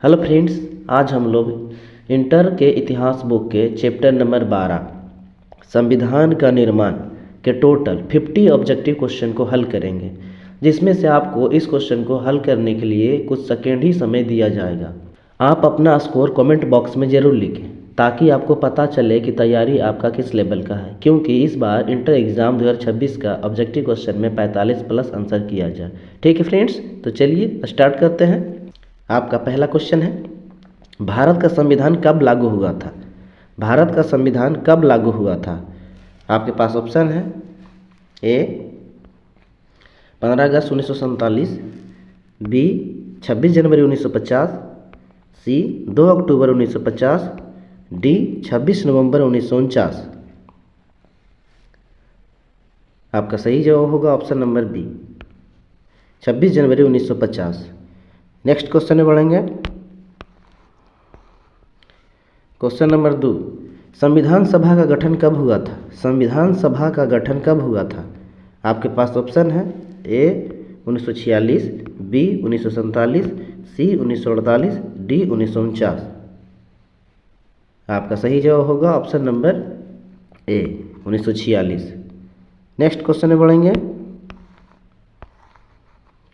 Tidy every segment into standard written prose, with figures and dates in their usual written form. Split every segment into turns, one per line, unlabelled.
Hello friends, आज हम लोग इंटर के इतिहास बुक के चैप्टर नंबर 12 संविधान का निर्माण के टोटल 50 ऑब्जेक्टिव क्वेश्चन को हल करेंगे, जिसमें से आपको इस क्वेश्चन को हल करने के लिए कुछ सेकेंड ही समय दिया जाएगा। आप अपना स्कोर कमेंट बॉक्स में ज़रूर लिखें ताकि आपको पता चले कि तैयारी आपका किस लेवल का है, क्योंकि इस बार इंटर एग्ज़ाम 2026 का ऑब्जेक्टिव क्वेश्चन में 45 प्लस आंसर किया जाए। ठीक है फ्रेंड्स, तो चलिए स्टार्ट करते हैं। आपका पहला क्वेश्चन है, भारत का संविधान कब लागू हुआ था? भारत का संविधान कब लागू हुआ था? आपके पास ऑप्शन है ए 15 अगस्त 1947, बी 26 जनवरी 1950, सी 2 अक्टूबर 1950, डी 26 नवंबर 1949। आपका सही जवाब होगा ऑप्शन नंबर बी 26 जनवरी 1950। नेक्स्ट क्वेश्चन में बढ़ेंगे। क्वेश्चन नंबर 2, संविधान सभा का गठन कब हुआ था? संविधान सभा का गठन कब हुआ था? आपके पास ऑप्शन है ए 1946, बी 1947, सी 1948, डी 1949। आपका सही जवाब होगा ऑप्शन नंबर ए 1946। नेक्स्ट क्वेश्चन में बढ़ेंगे।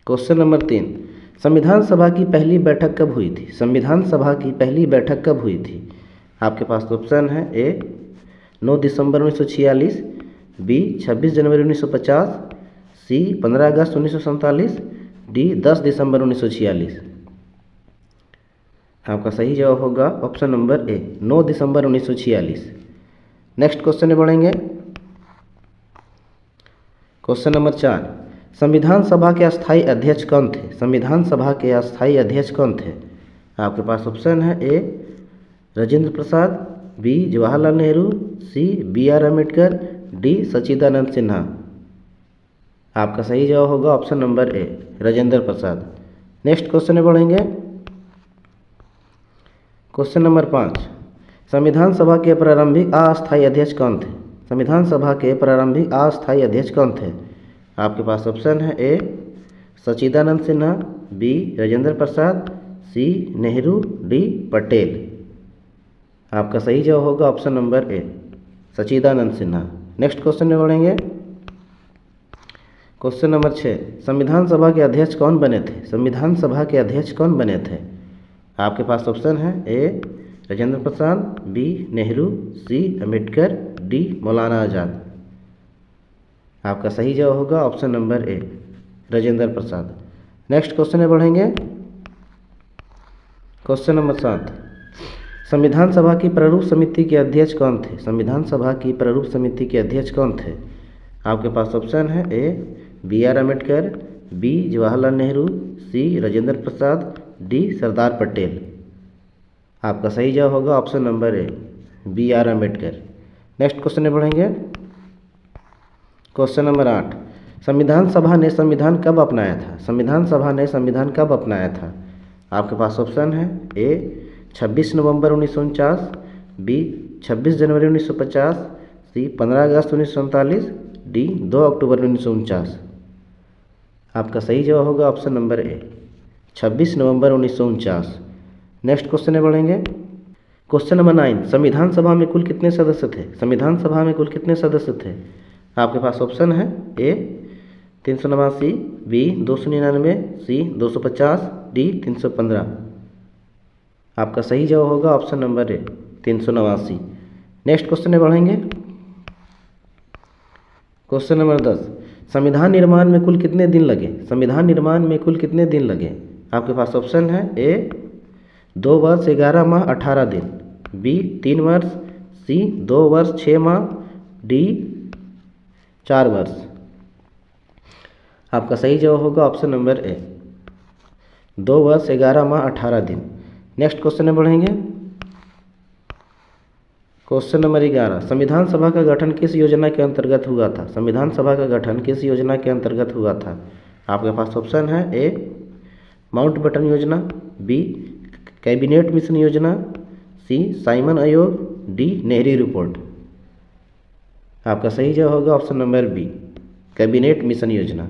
क्वेश्चन नंबर 3, संविधान सभा की पहली बैठक कब हुई थी? संविधान सभा की पहली बैठक कब हुई थी? आपके पास ऑप्शन है ए 9 दिसंबर 1946, बी 26 जनवरी 1950, सी 15 अगस्त 1947, डी 10 दिसंबर 1946। आपका सही जवाब होगा ऑप्शन नंबर ए 9 दिसंबर 1946। नेक्स्ट क्वेश्चन में बढ़ेंगे। क्वेश्चन नंबर 4, संविधान सभा के अस्थायी अध्यक्ष कौन थे? संविधान सभा के अस्थायी अध्यक्ष कौन थे? आपके पास ऑप्शन है ए राजेंद्र प्रसाद, बी जवाहरलाल नेहरू, सी BR अम्बेडकर, डी सच्चिदानंद सिन्हा। आपका सही जवाब होगा ऑप्शन नंबर ए राजेंद्र प्रसाद। नेक्स्ट क्वेश्चन में बढ़ेंगे। क्वेश्चन नंबर 5, संविधान सभा के प्रारंभिक अस्थायी अध्यक्ष कौन थे? संविधान सभा के प्रारंभिक अस्थायी अध्यक्ष कौन थे? आपके पास ऑप्शन है ए सच्चिदानंद Sinha, B Rajendra Prasad, C Nehru, D Patel. आपका सही जवाब होगा ऑप्शन नंबर ए सच्चिदानंद सिन्हा। नेक्स्ट क्वेश्चन में बढ़ेंगे। क्वेश्चन नंबर 6, संविधान सभा के अध्यक्ष कौन बने थे? संविधान सभा के अध्यक्ष कौन बने थे? आपके पास ऑप्शन है ए राजेंद्र प्रसाद, बी नेहरू, सी अम्बेडकर, डी मौलाना आज़ाद। आपका सही जवाब होगा ऑप्शन नंबर ए राजेंद्र प्रसाद। नेक्स्ट क्वेश्चन में बढ़ेंगे। क्वेश्चन नंबर 7, संविधान सभा की प्रारूप समिति के अध्यक्ष कौन थे? संविधान सभा की प्रारूप समिति के अध्यक्ष कौन थे? आपके पास ऑप्शन है ए BR अम्बेडकर, बी जवाहरलाल नेहरू, सी राजेंद्र प्रसाद, डी सरदार पटेल। आपका सही जवाब होगा ऑप्शन नंबर ए BR अम्बेडकर। नेक्स्ट क्वेश्चन में बढ़ेंगे। क्वेश्चन नंबर 8, संविधान सभा ने संविधान कब अपनाया था? संविधान सभा ने संविधान कब अपनाया था? आपके पास ऑप्शन है ए 26 नवंबर 1949, बी 26 जनवरी 1950, सी 15 अगस्त 1947, डी 2 अक्टूबर 1949। आपका सही जवाब होगा ऑप्शन नंबर ए 26 नवंबर 1949। नेक्स्ट क्वेश्चन में बढ़ेंगे। क्वेश्चन नंबर 9, संविधान सभा में कुल कितने सदस्य थे? संविधान सभा में कुल कितने सदस्य थे? आपके पास ऑप्शन है ए 389, बी 299, सी 250, डी 315। आपका सही जवाब होगा ऑप्शन नंबर ए 389। नेक्स्ट क्वेश्चन में बढ़ेंगे। क्वेश्चन नंबर 10, संविधान निर्माण में कुल कितने दिन लगे? संविधान निर्माण में कुल कितने दिन लगे? आपके पास ऑप्शन है ए 2 वर्ष 11 माह 18 दिन, बी 3 वर्ष, सी 2 वर्ष 6 माह, डी 4 वर्ष। आपका सही जवाब होगा ऑप्शन नंबर ए 2 वर्ष 11 माह 18 दिन। नेक्स्ट क्वेश्चन में बढ़ेंगे। क्वेश्चन नंबर 11, संविधान सभा का गठन किस योजना के अंतर्गत हुआ था? संविधान सभा का गठन किस योजना के अंतर्गत हुआ था? आपके पास ऑप्शन है ए माउंटबेटन योजना, बी कैबिनेट मिशन योजना, सी साइमन आयोग, डी नेहरू रिपोर्ट। आपका सही जवाब होगा option number B cabinet mission योजना।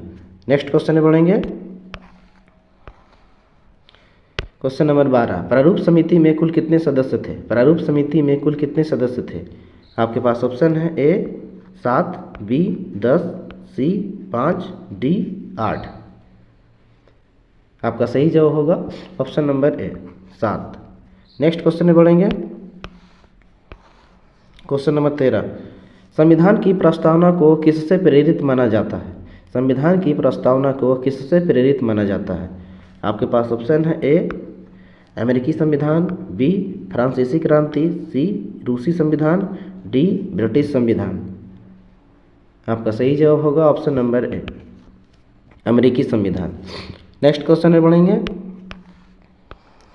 नेक्स्ट क्वेश्चन में बढ़ेंगे। क्वेश्चन नंबर 12, प्रारूप समिति में कुल कितने सदस्य थे? प्रारूप समिति में कुल कितने सदस्य थे? आपके पास ऑप्शन है ए 7, बी 10, सी 5, डी 8। आपका सही जवाब होगा ऑप्शन नंबर ए 7। नेक्स्ट क्वेश्चन में बढ़ेंगे। क्वेश्चन नंबर 13, संविधान की प्रस्तावना को किससे प्रेरित माना जाता है? संविधान की प्रस्तावना को किससे प्रेरित माना जाता है? आपके पास ऑप्शन है ए अमेरिकी संविधान, बी फ्रांसीसी क्रांति, सी रूसी संविधान, डी ब्रिटिश संविधान। आपका सही जवाब होगा ऑप्शन नंबर ए अमेरिकी संविधान। नेक्स्ट क्वेश्चन में बढ़ेंगे।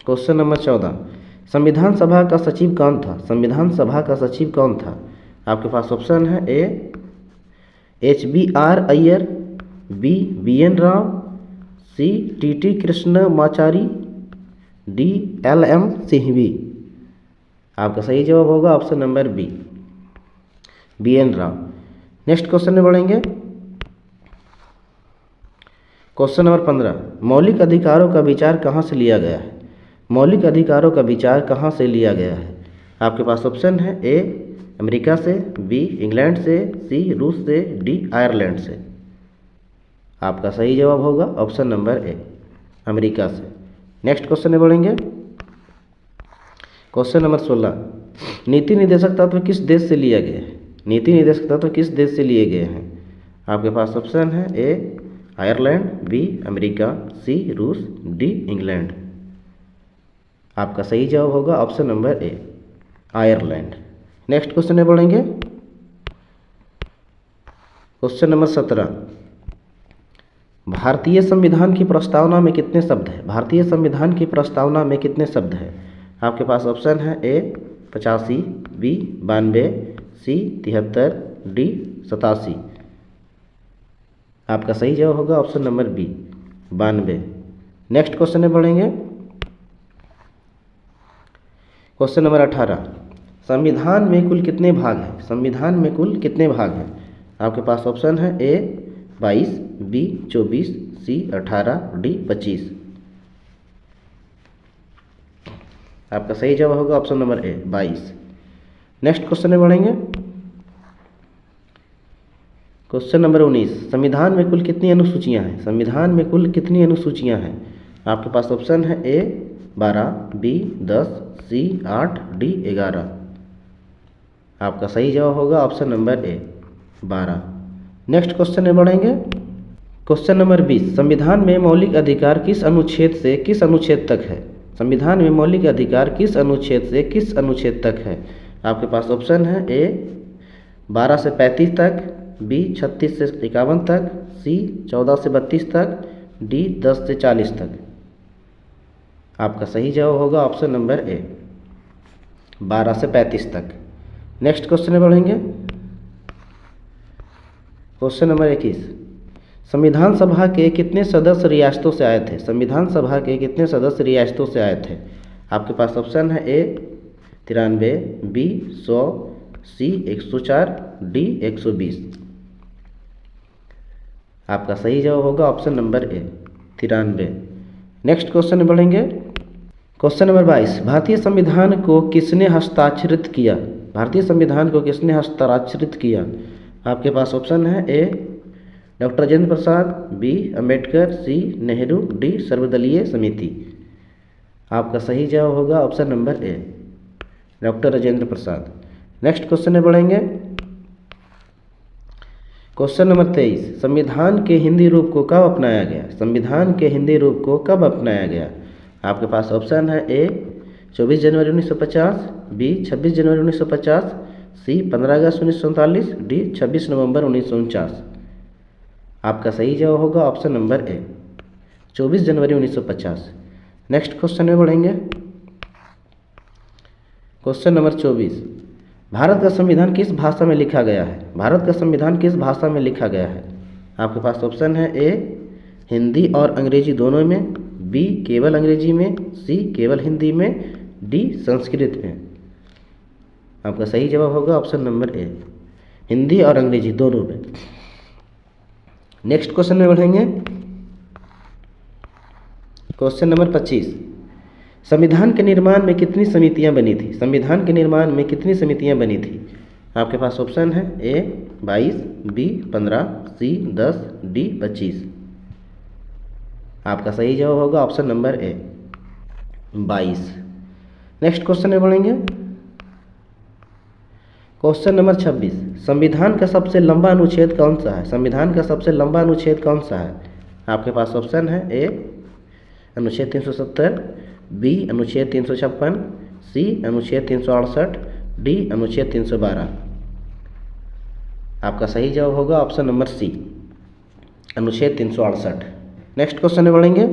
क्वेश्चन नंबर 14, संविधान सभा का सचिव कौन था? संविधान सभा का सचिव कौन था? आपके पास ऑप्शन है A HBR Iyer, B BN Rao, C TT Krishnamachari, D LM Singhvi. आपका सही जवाब होगा option number B BN Rao. Next question में बढ़ेंगे। क्वेश्चन नंबर 15, मौलिक अधिकारों का विचार कहाँ से लिया गया है? मौलिक अधिकारों का विचार कहाँ से लिया गया है? आपके पास ऑप्शन है ए अमेरिका से, बी इंग्लैंड से, सी रूस से, डी आयरलैंड से। आपका सही जवाब होगा ऑप्शन नंबर ए अमेरिका से। नेक्स्ट क्वेश्चन में बढ़ेंगे। क्वेश्चन नंबर 16, नीति निर्देशक तत्व किस देश से लिया गया है? नीति निर्देशक तत्व किस देश से लिए गए हैं? आपके पास ऑप्शन है ए आयरलैंड, बी अमेरिका, सी रूस, डी इंग्लैंड। आपका सही जवाब होगा ऑप्शन नंबर ए आयरलैंड। नेक्स्ट क्वेश्चन में बढ़ेंगे। क्वेश्चन नंबर 17, भारतीय संविधान की प्रस्तावना में कितने शब्द हैं? भारतीय संविधान की प्रस्तावना में कितने शब्द हैं? आपके पास ऑप्शन है ए 85, बी 92, सी 73, डी 87। आपका सही जवाब होगा option number B 92। Next question में बढ़ेंगे। क्वेश्चन नंबर 18, संविधान में कुल कितने भाग हैं? संविधान में कुल कितने भाग हैं? आपके पास ऑप्शन है ए 22, बी 24, सी 18, डी 25। आपका सही जवाब होगा ऑप्शन नंबर ए 22। नेक्स्ट क्वेश्चन में बढ़ेंगे। क्वेश्चन नंबर 19, संविधान में कुल कितनी अनुसूचियां हैं? संविधान में कुल कितनी अनुसूचियां हैं? आपके पास ऑप्शन है ए 12, बी 10, सी 8, डी 11। आपका सही जवाब होगा ऑप्शन नंबर ए 12। नेक्स्ट क्वेश्चन में बढ़ेंगे। क्वेश्चन नंबर 20, संविधान में मौलिक अधिकार किस अनुच्छेद से किस अनुच्छेद तक है? संविधान में मौलिक अधिकार किस अनुच्छेद से किस अनुच्छेद तक है? आपके पास ऑप्शन है ए 12 से 35 तक, बी 36 से 51 तक, सी 14 से 32 तक, डी 10 से 40 तक। आपका सही जवाब होगा ऑप्शन नंबर ए 12 से 35 तक। नेक्स्ट क्वेश्चन में बढ़ेंगे। क्वेश्चन नंबर 21, संविधान सभा के कितने सदस्य रियासतों से आए थे? संविधान सभा के कितने सदस्य रियासतों से आए थे? आपके पास ऑप्शन है ए 93, बी 100, सी 104, डी 120। आपका सही जवाब होगा ऑप्शन नंबर ए 93। नेक्स्ट क्वेश्चन में बढ़ेंगे। क्वेश्चन नंबर 22, भारतीय संविधान को किसने हस्ताक्षरित किया? भारतीय संविधान को किसने हस्ताक्षरित किया? आपके पास ऑप्शन है ए डॉक्टर राजेंद्र प्रसाद, बी अंबेडकर, सी नेहरू, डी सर्वदलीय समिति। आपका सही जवाब होगा ऑप्शन नंबर ए doctor Rajendra Prasad. Next question में बढ़ेंगे। क्वेश्चन नंबर 23, संविधान के हिंदी रूप को कब अपनाया गया? संविधान के हिंदी रूप को कब अपनाया गया? आपके पास ऑप्शन है ए 24 जनवरी 1950, बी 26 जनवरी 1950, सी 15 अगस्त 1939, डी 26 नवंबर 1949। आपका सही जवाब होगा ऑप्शन नंबर ए 24 जनवरी 1950। नेक्स्ट क्वेश्चन में बढ़ेंगे। क्वेश्चन नंबर 24, भारत का संविधान किस भाषा में लिखा गया है? भारत का संविधान किस भाषा में लिखा गया है? आपके पास ऑप्शन है ए हिंदी और अंग्रेजी दोनों में, बी केवल अंग्रेजी में, सी केवल हिंदी में, डी संस्कृत में। आपका सही जवाब होगा ऑप्शन नंबर ए हिंदी और अंग्रेजी दोनों में। नेक्स्ट क्वेश्चन में बढ़ेंगे। क्वेश्चन नंबर 25, संविधान के निर्माण में कितनी समितियां बनी थी? संविधान के निर्माण में कितनी समितियां बनी थी? आपके पास ऑप्शन है ए 22, बी 15, सी 10, डी 25। आपका सही जवाब होगा ऑप्शन नंबर ए 22। नेक्स्ट क्वेश्चन में बढ़ेंगे। क्वेश्चन नंबर 26, संविधान का सबसे लंबा अनुच्छेद कौन सा है? संविधान का सबसे लंबा अनुच्छेद कौन सा है? आपके पास ऑप्शन है ए अनुच्छेद 370, बी अनुच्छेद 356, सी अनुच्छेद 368, डी अनुच्छेद 312। आपका सही जवाब होगा ऑप्शन नंबर सी अनुच्छेद 368। नेक्स्ट क्वेश्चन में बढ़ेंगे।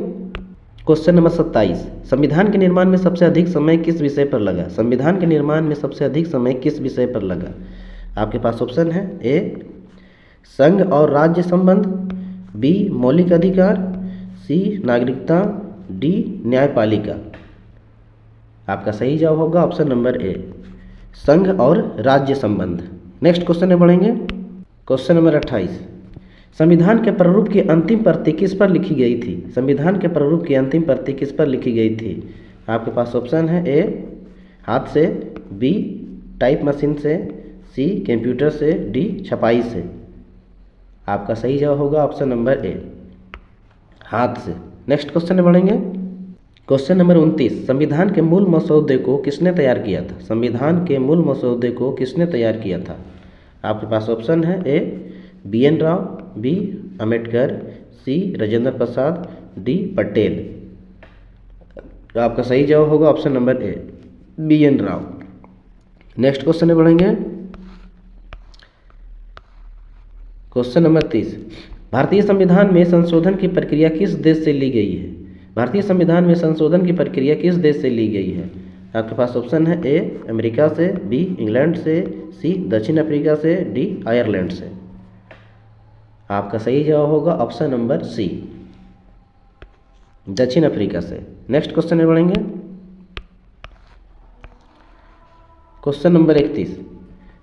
क्वेश्चन नंबर 27, संविधान के निर्माण में सबसे अधिक समय किस विषय पर लगा? संविधान के निर्माण में सबसे अधिक समय किस विषय पर लगा? आपके पास ऑप्शन है ए संघ और राज्य संबंध, बी मौलिक अधिकार, सी नागरिकता, डी न्यायपालिका। आपका सही जवाब होगा ऑप्शन नंबर ए संघ और राज्य संबंध। नेक्स्ट क्वेश्चन में बढ़ेंगे। क्वेश्चन नंबर 28, संविधान के प्रारूप की अंतिम प्रति किस पर लिखी गई थी? संविधान के प्रारूप की अंतिम प्रति किस पर लिखी गई थी? आपके पास ऑप्शन है ए हाथ से, बी टाइप मशीन से, सी कंप्यूटर से, डी छपाई से। आपका सही जवाब होगा ऑप्शन नंबर ए हाथ से। नेक्स्ट क्वेश्चन में बढ़ेंगे। क्वेश्चन नंबर 29, संविधान के मूल मसौदे को किसने तैयार किया था? संविधान के मूल मसौदे को किसने तैयार किया था? आपके पास ऑप्शन है ए BN राव, बी अम्बेडकर, सी राजेंद्र प्रसाद, डी पटेल। आपका सही जवाब होगा ऑप्शन नंबर ए BN राव। नेक्स्ट क्वेश्चन में बढ़ेंगे। क्वेश्चन नंबर 30, भारतीय संविधान में संशोधन की प्रक्रिया किस देश से ली गई है? भारतीय संविधान में संशोधन की प्रक्रिया किस देश से ली गई है? आपके पास ऑप्शन है ए अमेरिका से, बी इंग्लैंड से, सी दक्षिण अफ्रीका से, डी आयरलैंड से। आपका सही जवाब होगा ऑप्शन नंबर सी दक्षिण अफ्रीका से। नेक्स्ट क्वेश्चन में बढ़ेंगे। क्वेश्चन नंबर 31,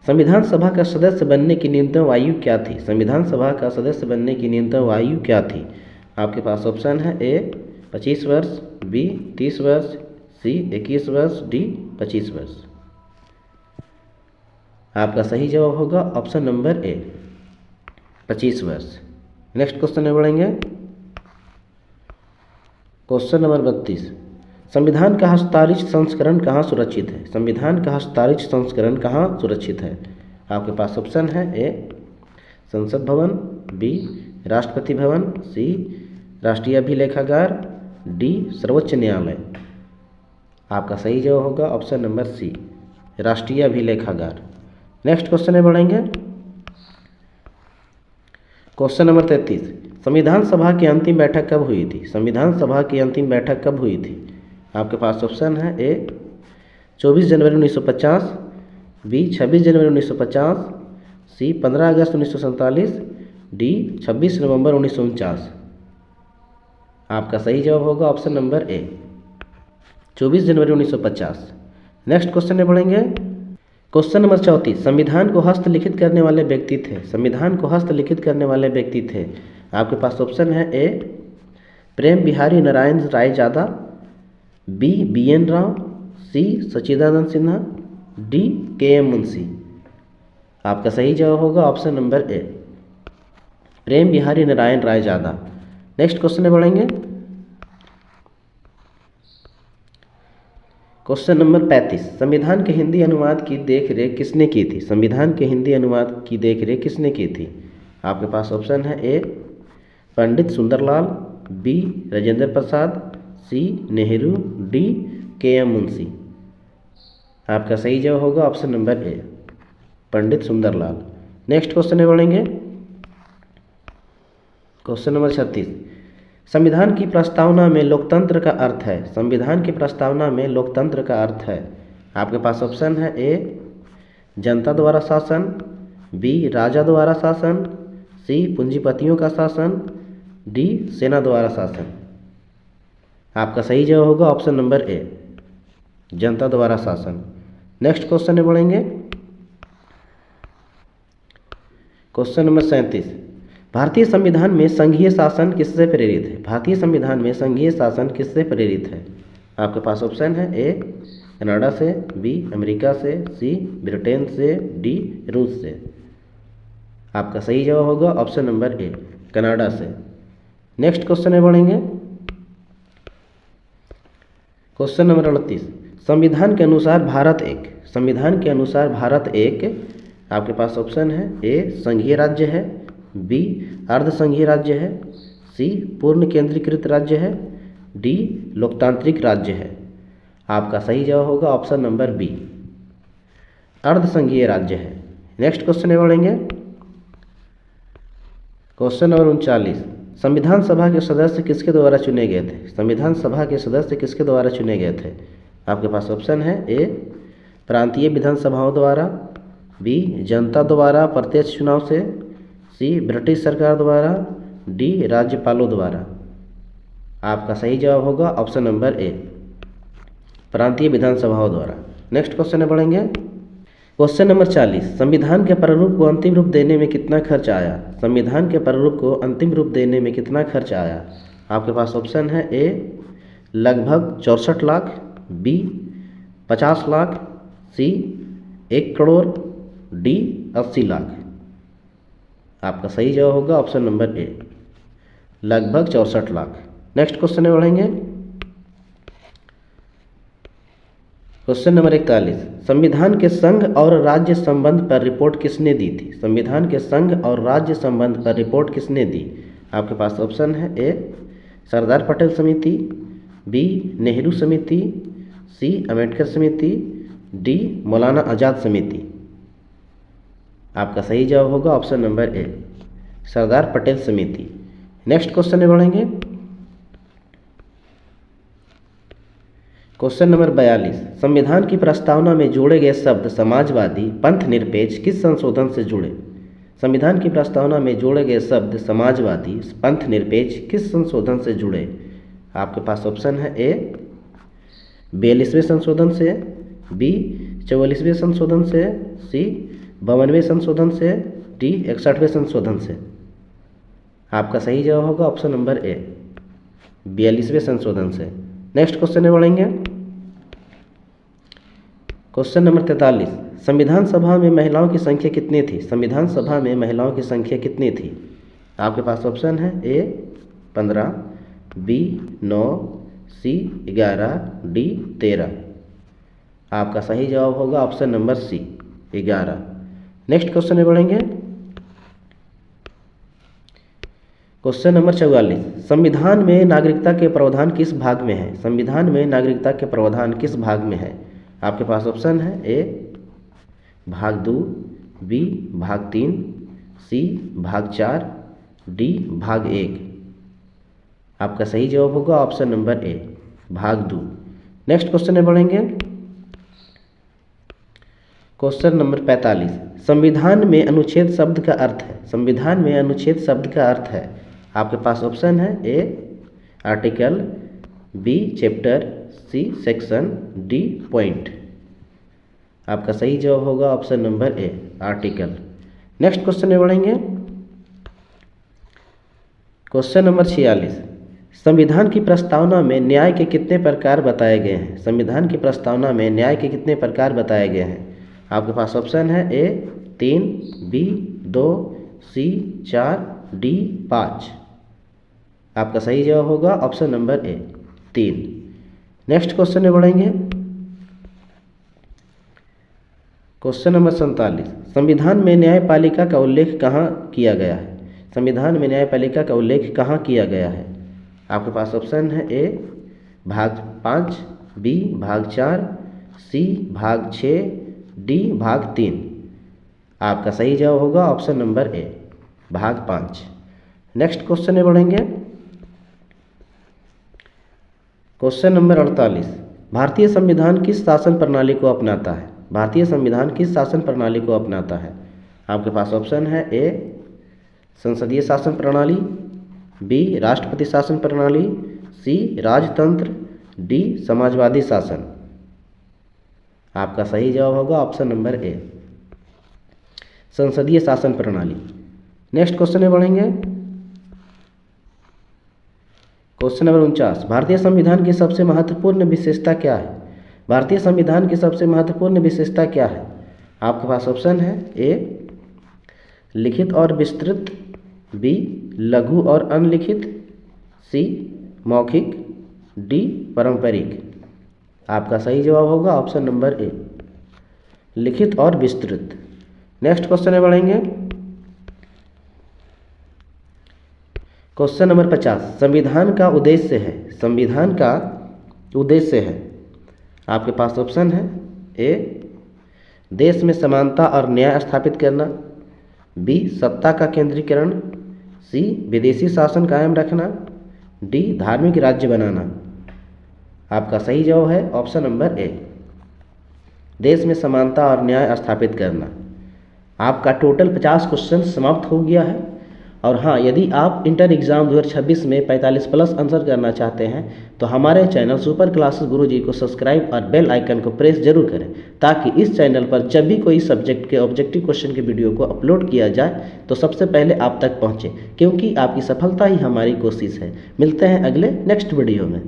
संविधान सभा का सदस्य बनने की न्यूनतम आयु क्या थी? संविधान सभा का सदस्य बनने की न्यूनतम आयु क्या थी? आपके पास ऑप्शन है ए 25 वर्ष, बी 30 वर्ष, सी 21 वर्ष, डी 25 वर्ष। आपका सही जवाब होगा ऑप्शन नंबर ए 25 वर्ष। नेक्स्ट क्वेश्चन में बढ़ेंगे। क्वेश्चन नंबर 32, संविधान का हस्ताक्षरित संस्करण कहाँ सुरक्षित है? संविधान का हस्ताक्षरित संस्करण कहाँ सुरक्षित है? आपके पास ऑप्शन है ए संसद भवन, बी राष्ट्रपति भवन, सी राष्ट्रीय अभिलेखागार, डी सर्वोच्च न्यायालय। आपका सही जवाब होगा ऑप्शन नंबर सी राष्ट्रीय अभिलेखागार। नेक्स्ट क्वेश्चन में बढ़ेंगे। क्वेश्चन नंबर 33, संविधान सभा की अंतिम बैठक कब हुई थी? संविधान सभा की अंतिम बैठक कब हुई थी? आपके पास ऑप्शन है ए 24 जनवरी 1950, बी 26 जनवरी 1950, सी 15 अगस्त 1947, डी 26 नवंबर 1949। आपका सही जवाब होगा ऑप्शन नंबर ए 24 जनवरी 1950। नेक्स्ट क्वेश्चन में बढ़ेंगे। क्वेश्चन नंबर 34, संविधान को हस्तलिखित करने वाले व्यक्ति थे? संविधान को हस्तलिखित करने वाले व्यक्ति थे? आपके पास ऑप्शन है ए प्रेम बिहारी नारायण रायजादा, बी BN राव, सी सच्चिदानंद सिन्हा, डी KM मुंशी। आपका सही जवाब होगा ऑप्शन नंबर ए प्रेम बिहारी नारायण रायजादा। नेक्स्ट क्वेश्चन में बढ़ेंगे। क्वेश्चन नंबर 35, संविधान के हिंदी अनुवाद की देखरेख किसने की थी? संविधान के हिंदी अनुवाद की देखरेख किसने की थी? आपके पास ऑप्शन है A Pandit Sundarlal, B Rajendra Prasad, C Nehru, D KM Munshi. आपका सही जवाब होगा option number A Pandit Sundarlal. Next question में बढ़ेंगे। क्वेश्चन नंबर 36, संविधान की प्रस्तावना में लोकतंत्र का अर्थ है? संविधान की प्रस्तावना में लोकतंत्र का अर्थ है? आपके पास ऑप्शन है ए जनता द्वारा शासन, बी राजा द्वारा शासन, सी पूंजीपतियों का शासन, डी सेना द्वारा शासन। आपका सही जवाब होगा ऑप्शन नंबर ए जनता द्वारा शासन। नेक्स्ट क्वेश्चन में बढ़ेंगे। क्वेश्चन नंबर 37, भारतीय संविधान में संघीय शासन किससे प्रेरित है? भारतीय संविधान में संघीय शासन किससे प्रेरित है? आपके पास ऑप्शन है ए कनाडा से, बी अमेरिका से, सी ब्रिटेन से, डी रूस से। आपका सही जवाब होगा ऑप्शन नंबर ए कनाडा से। नेक्स्ट क्वेश्चन में बढ़ेंगे। क्वेश्चन नंबर 38, संविधान के अनुसार भारत एक आपके पास ऑप्शन है ए संघीय राज्य है, बी अर्ध संघीय राज्य है, सी पूर्ण केंद्रीकृत राज्य है, डी लोकतांत्रिक राज्य है। आपका सही जवाब होगा ऑप्शन नंबर बी अर्ध संघीय राज्य है। नेक्स्ट क्वेश्चन में बढ़ेंगे। क्वेश्चन नंबर 39, संविधान सभा के सदस्य किसके द्वारा चुने गए थे? संविधान सभा के सदस्य किसके द्वारा चुने गए थे? आपके पास ऑप्शन है ए प्रांतीय विधानसभाओं द्वारा, बी जनता द्वारा प्रत्यक्ष चुनाव से, सी ब्रिटिश सरकार द्वारा, डी राज्यपालों द्वारा। आपका सही जवाब होगा ऑप्शन नंबर ए प्रांतीय विधानसभाओं द्वारा। नेक्स्ट क्वेश्चन में बढ़ेंगे। क्वेश्चन नंबर 40, संविधान के प्रारूप को अंतिम रूप देने में कितना खर्च आया? संविधान के प्रारूप को अंतिम रूप देने में कितना खर्च आया? आपके पास ऑप्शन है ए लगभग 64 लाख, बी 50 लाख, सी 1 करोड़, डी 80 लाख। आपका सही जवाब होगा ऑप्शन नंबर ए लगभग 64 लाख। नेक्स्ट क्वेश्चन में बढ़ेंगे। क्वेश्चन नंबर 41, संविधान के संघ और राज्य संबंध पर रिपोर्ट किसने दी थी? संविधान के संघ और राज्य संबंध पर रिपोर्ट किसने दी? आपके पास ऑप्शन है ए सरदार पटेल समिति, बी नेहरू समिति, सी अम्बेडकर समिति, डी मौलाना आज़ाद समिति। आपका सही जवाब होगा ऑप्शन नंबर ए सरदार पटेल समिति। नेक्स्ट क्वेश्चन में बढ़ेंगे। क्वेश्चन नंबर 42, संविधान की प्रस्तावना में जोड़े गए शब्द समाजवादी, पंथ निरपेक्ष किस संशोधन से जुड़े? संविधान की प्रस्तावना में जोड़े गए शब्द समाजवादी, पंथ निरपेक्ष किस संशोधन से जुड़े? आपके पास ऑप्शन है ए 42वें संशोधन से, बी 44वें संशोधन से, सी 52वें संशोधन से, डी 61वें संशोधन से। आपका सही जवाब होगा ऑप्शन नंबर ए 42वें संशोधन से। नेक्स्ट क्वेश्चन में बढ़ेंगे। क्वेश्चन नंबर 43, संविधान सभा में महिलाओं की संख्या कितनी थी? संविधान सभा में महिलाओं की संख्या कितनी थी? आपके पास ऑप्शन है ए 15, बी 9, सी 11, डी 13। आपका सही जवाब होगा option number C 11। Next question में बढ़ेंगे। क्वेश्चन नंबर 44, संविधान में नागरिकता के प्रावधान किस भाग में है? संविधान में नागरिकता के प्रावधान किस भाग में है? आपके पास ऑप्शन है ए भाग 2, बी भाग 3, सी भाग 4, डी भाग 1। आपका सही जवाब होगा ऑप्शन नंबर ए भाग 2। नेक्स्ट क्वेश्चन में बढ़ेंगे। क्वेश्चन नंबर 45, संविधान में अनुच्छेद शब्द का अर्थ है? संविधान में अनुच्छेद शब्द का अर्थ है। आपके पास ऑप्शन है A article, B chapter, C section, D point. आपका सही जवाब होगा option number A article. Next question में बढ़ेंगे। क्वेश्चन नंबर 46, संविधान की प्रस्तावना में न्याय के कितने प्रकार बताए गए हैं? संविधान की प्रस्तावना में न्याय के कितने प्रकार बताए गए हैं? आपके पास ऑप्शन है ए 3, बी 2, सी 4, डी 5। आपका सही जवाब होगा ऑप्शन नंबर ए 3। नेक्स्ट क्वेश्चन में बढ़ेंगे। क्वेश्चन नंबर 47, संविधान में न्यायपालिका का उल्लेख कहाँ किया गया है? संविधान में न्यायपालिका का उल्लेख कहाँ किया गया है? आपके पास ऑप्शन है ए भाग 5, बी भाग 4, सी भाग 6, डी भाग 3। आपका सही जवाब होगा ऑप्शन नंबर ए भाग 5। नेक्स्ट क्वेश्चन में बढ़ेंगे। क्वेश्चन नंबर 48, भारतीय संविधान किस शासन प्रणाली को अपनाता है? भारतीय संविधान किस शासन प्रणाली को अपनाता है? आपके पास ऑप्शन है ए संसदीय शासन प्रणाली, बी राष्ट्रपति शासन प्रणाली, सी राजतंत्र, डी समाजवादी शासन। आपका सही जवाब होगा ऑप्शन नंबर ए संसदीय शासन प्रणाली। नेक्स्ट क्वेश्चन में बढ़ेंगे। क्वेश्चन नंबर 49, भारतीय संविधान की सबसे महत्वपूर्ण विशेषता क्या है? भारतीय संविधान की सबसे महत्वपूर्ण विशेषता क्या है? आपके पास ऑप्शन है ए लिखित और विस्तृत, बी लघु और अनलिखित, सी मौखिक, डी पारंपरिक। आपका सही जवाब होगा ऑप्शन नंबर ए लिखित और विस्तृत। नेक्स्ट क्वेश्चन में बढ़ेंगे। क्वेश्चन नंबर 50, संविधान का उद्देश्य है। संविधान का उद्देश्य है। आपके पास ऑप्शन है ए देश में समानता और न्याय स्थापित करना, बी सत्ता का केंद्रीकरण, सी विदेशी शासन कायम रखना, डी धार्मिक राज्य बनाना। आपका सही जवाब है ऑप्शन नंबर ए देश में समानता और न्याय स्थापित करना। आपका टोटल 50 क्वेश्चन समाप्त हो गया है। और हाँ, यदि आप इंटर एग्ज़ाम 2026 में 45+ आंसर करना चाहते हैं तो हमारे चैनल सुपर क्लासेस गुरुजी को सब्सक्राइब और बेल आइकन को प्रेस जरूर करें, ताकि इस चैनल पर जब भी कोई सब्जेक्ट के ऑब्जेक्टिव क्वेश्चन के वीडियो को अपलोड किया जाए तो सबसे पहले आप तक पहुँचे, क्योंकि आपकी सफलता ही हमारी कोशिश है। मिलते हैं अगले नेक्स्ट वीडियो में।